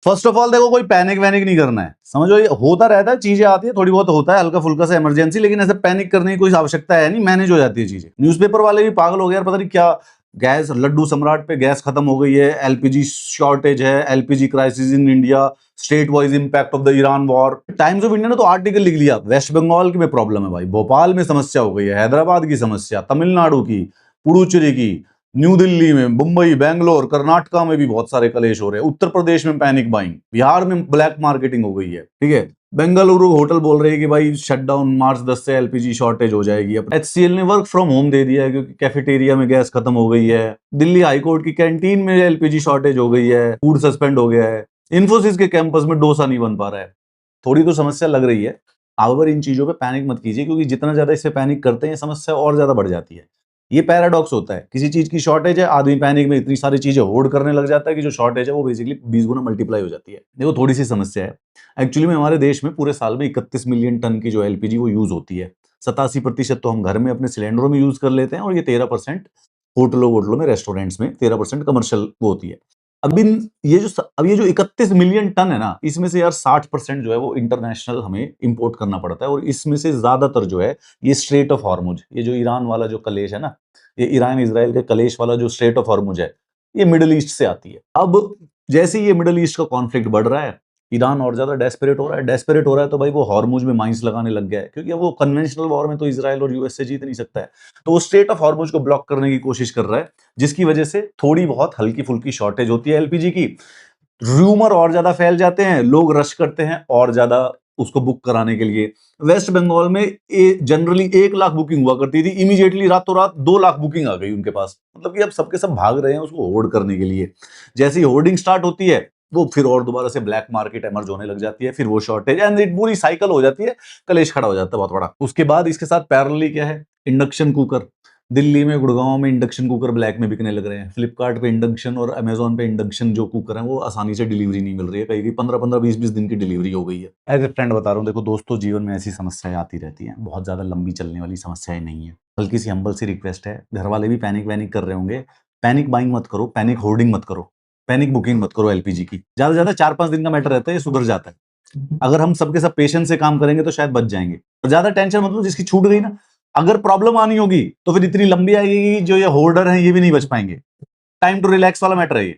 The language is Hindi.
फर्स्ट ऑफ ऑल देखो, कोई पैनिक वैनिक नहीं करना है, समझो, ये होता रहता है, चीजें आती है, थोड़ी बहुत होता है हल्का फुल्का सा इमरजेंसी, लेकिन ऐसे पैनिक करने की कोई आवश्यकता है नहीं, मैनेज हो जाती है चीजें। न्यूज़पेपर वाले भी पागल हो गए यार, पता नहीं क्या, गैस लड्डू सम्राट पे गैस खत्म हो गई है, एलपीजी शॉर्टेज है, LPG crisis in India, state wise impact of the Iran war. Times of India ने तो आर्टिकल लिख लिया, वेस्ट बंगाल की में प्रॉब्लम है भाई, भोपाल में समस्या हो गई है, हैदराबाद की समस्या, तमिलनाडु की, पुडुचेरी की, न्यू दिल्ली में, मुंबई, बेंगलोर, कर्नाटका में भी बहुत सारे कलेश हो रहे हैं, उत्तर प्रदेश में पैनिक बाइंग, बिहार में ब्लैक मार्केटिंग हो गई है, ठीक है। बेंगलुरु होटल बोल रही है कि भाई शटडाउन मार्च 10 से एलपीजी शॉर्टेज हो जाएगी। अब एचसीएल ने वर्क फ्रॉम होम दे दिया है क्योंकि कैफेटेरिया में गैस खत्म हो गई है। दिल्ली हाईकोर्ट की कैंटीन में एलपीजी शॉर्टेज हो गई है, फूड सस्पेंड हो गया है। इन्फोसिस के कैंपस में डोसा नहीं बन पा रहा है। थोड़ी तो समस्या लग रही है, हाउएवर इन चीजों पे पैनिक मत कीजिए, क्योंकि जितना ज्यादा इससे पैनिक करते हैं समस्या और ज्यादा बढ़ जाती है। ये पैराडॉक्स होता है, किसी चीज की शॉर्टेज है, आदमी पैनिक में इतनी सारी चीजें होल्ड करने लग जाता है कि जो शॉर्टेज है वो बेसिकली 20 गुना मल्टीप्लाई हो जाती है। देखो, थोड़ी सी समस्या है एक्चुअली में, हमारे देश में पूरे साल में 31 मिलियन टन की जो एलपीजी वो यूज होती है। 87% तो हम घर में अपने सिलेंडरों में यूज कर लेते हैं, और ये 13% होटलों वोटलों में, रेस्टोरेंट्स में 13% कमर्शियल वो होती है। अब ये जो 31 मिलियन टन है ना, इसमें से यार 60% जो है वो इंटरनेशनल हमें इंपोर्ट करना पड़ता है, और इसमें से ज्यादातर जो है ये स्ट्रेट ऑफ हॉर्मुज, ये जो ईरान वाला जो कलेश है ना, ये ईरान इजराइल के कलेश वाला जो स्ट्रेट ऑफ हॉर्मुज है, ये मिडिल ईस्ट से आती है। अब जैसे ये मिडिल ईस्ट का कॉन्फ्लिक्ट बढ़ रहा है, ईरान और ज्यादा डेस्परेट हो रहा है, तो भाई वो हॉर्मुज में माइंस लगाने लग गया है, क्योंकि अब वो कन्वेंशनल वॉर में तो इजराइल और यूएस से जीत नहीं सकता है, तो वो स्ट्रेट ऑफ हॉर्मुज को ब्लॉक करने की कोशिश कर रहा है, जिसकी वजह से थोड़ी बहुत हल्की फुल्की शॉर्टेज होती है एलपीजी की। रूमर और ज्यादा फैल जाते हैं, लोग रश करते हैं और ज्यादा उसको बुक कराने के लिए। वेस्ट बंगाल में जनरली 1 लाख बुकिंग हुआ करती थी, इमीडिएटली रातों रात 2 लाख बुकिंग आ गई उनके पास, मतलब कि अब सबके सब भाग रहे हैं उसको होर्ड करने के लिए। जैसे ही होर्डिंग स्टार्ट होती है, वो फिर और दोबारा से ब्लैक मार्केट एमर्ज होने लग जाती है, फिर वो शॉर्टेज एंड इट पूरी साइकिल हो जाती है, कलेश खड़ा हो जाता है बहुत बड़ा। उसके बाद इसके साथ पैरेलली क्या है, इंडक्शन कुकर। दिल्ली में, गुड़गांव में इंडक्शन कुकर ब्लैक में बिकने लग रहे हैं। फ्लिपकार्ट पे इंडक्शन और अमेजोन पे इंडक्शन जो कुकर है वो आसानी से डिलीवरी नहीं मिल रही है, कहीं 15-15, 20-20 दिन की डिलीवरी हो गई है। एज ए फ्रेंड बता रहा हूँ, देखो दोस्तों, जीवन में ऐसी समस्याएं आती रहती हैं, बहुत ज्यादा लंबी चलने वाली समस्याएं नहीं है। हल्की सी हम्बल सी रिक्वेस्ट है, घर वाले भी पैनिक वैनिक कर रहे होंगे, पैनिक बाइंग मत करो, पैनिक होर्डिंग मत करो, पैनिक बुकिंग मत करो एलपीजी की। ज्यादा से ज्यादा 4-5 दिन का मैटर रहता है, ये सुधर जाता है। अगर हम सबके सब पेशेंस से काम करेंगे तो शायद बच जाएंगे। और ज्यादा टेंशन मतलब जिसकी छूट गई ना, अगर प्रॉब्लम आनी होगी तो फिर इतनी लंबी आएगी, जो ये होल्डर हैं ये भी नहीं बच पाएंगे। टाइम टू रिलैक्स वाला मैटर है ये।